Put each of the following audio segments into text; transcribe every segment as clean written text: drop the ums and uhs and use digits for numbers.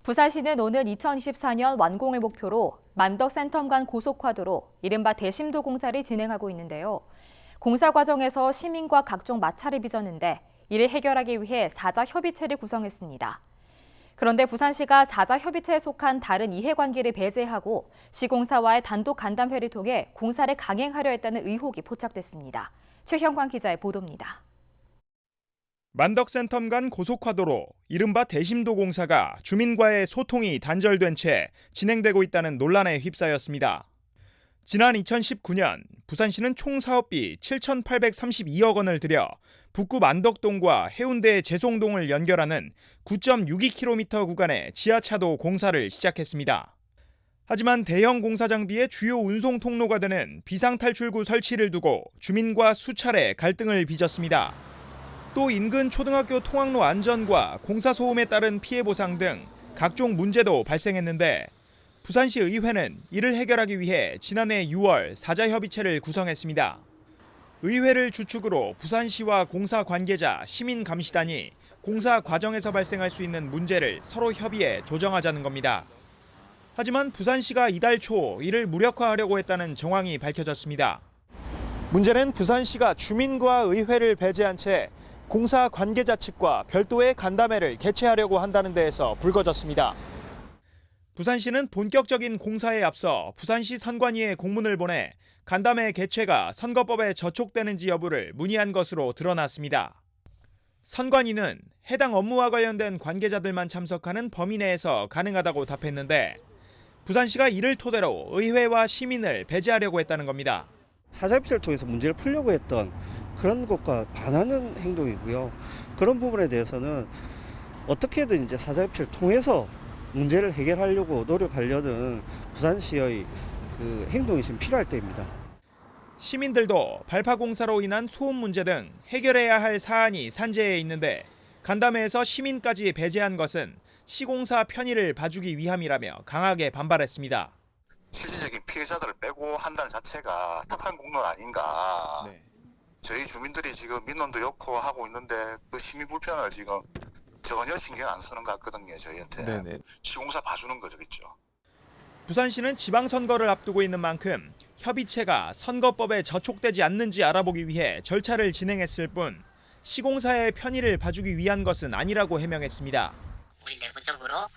부산시는 오는 2024년 완공을 목표로 만덕 센텀 간 고속화도로 이른바 대심도 공사를 진행하고 있는데요. 공사 과정에서 시민과 각종 마찰이 빚었는데 이를 해결하기 위해 사자 협의체를 구성했습니다. 그런데 부산시가 사자 협의체에 속한 다른 이해관계를 배제하고 시공사와의 단독 간담회를 통해 공사를 강행하려 했다는 의혹이 포착됐습니다. 최형광 기자의 보도입니다. 만덕 센텀 간 고속화도로 이른바 대심도 공사가 주민과의 소통이 단절된 채 진행되고 있다는 논란에 휩싸였습니다. 지난 2019년 부산시는 총 사업비 7,832억 원을 들여 북구 만덕동과 해운대 재송동을 연결하는 9.62km 구간의 지하차도 공사를 시작했습니다. 하지만 대형 공사 장비의 주요 운송 통로가 되는 비상탈출구 설치를 두고 주민과 수차례 갈등을 빚었습니다. 또 인근 초등학교 통학로 안전과 공사 소음에 따른 피해 보상 등 각종 문제도 발생했는데 부산시 의회는 이를 해결하기 위해 지난해 6월 사자협의체를 구성했습니다. 의회를 주축으로 부산시와 공사 관계자, 시민감시단이 공사 과정에서 발생할 수 있는 문제를 서로 협의해 조정하자는 겁니다. 하지만 부산시가 이달 초 이를 무력화하려고 했다는 정황이 밝혀졌습니다. 문제는 부산시가 주민과 의회를 배제한 채 공사 관계자 측과 별도의 간담회를 개최하려고 한다는 데에서 불거졌습니다. 부산시는 본격적인 공사에 앞서 부산시 선관위에 공문을 보내 간담회 개최가 선거법에 저촉되는지 여부를 문의한 것으로 드러났습니다. 선관위는 해당 업무와 관련된 관계자들만 참석하는 범위 내에서 가능하다고 답했는데 부산시가 이를 토대로 의회와 시민을 배제하려고 했다는 겁니다. 사자협의체를 통해서 문제를 풀려고 했던 그런 것과 반하는 행동이고요. 그런 부분에 대해서는 어떻게든 이제 사자협의체를 통해서 문제를 해결하려고 노력하려는 부산시의 그 행동이 지금 필요할 때입니다. 시민들도 발파 공사로 인한 소음 문제 등 해결해야 할 사안이 산재해 있는데 간담회에서 시민까지 배제한 것은 시공사 편의를 봐주기 위함이라며 강하게 반발했습니다. 실질적인 피해자들을 빼고 한다는 자체가 탁한 공론 아닌가. 네. 저희 주민들이 지금 민원도 엮고 하고 있는데 그 시민 불편을 지금 전혀 신경 안 쓰는 것 같거든요. 저희한테. 네네. 시공사 봐주는 거죠. 그렇죠. 부산시는 지방선거를 앞두고 있는 만큼 협의체가 선거법에 저촉되지 않는지 알아보기 위해 절차를 진행했을 뿐 시공사의 편의를 봐주기 위한 것은 아니라고 해명했습니다. 우리 내부적으로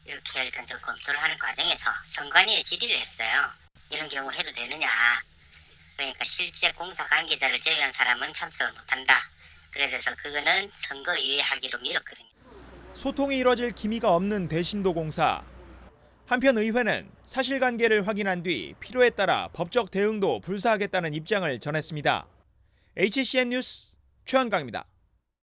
이렇게 일단 좀 검토를 하는 과정에서 선관위에 질의를 했어요. 이런 경우 해도 되느냐. 그러니까 실제 공사 관계자를 제외한 사람은 참석을 못한다. 그래서 그거는 선거유예하기로 미뤘거든요. 소통이 이뤄질 기미가 없는 대심도 공사. 한편 의회는 사실관계를 확인한 뒤 필요에 따라 법적 대응도 불사하겠다는 입장을 전했습니다. HCN 뉴스 최원강입니다.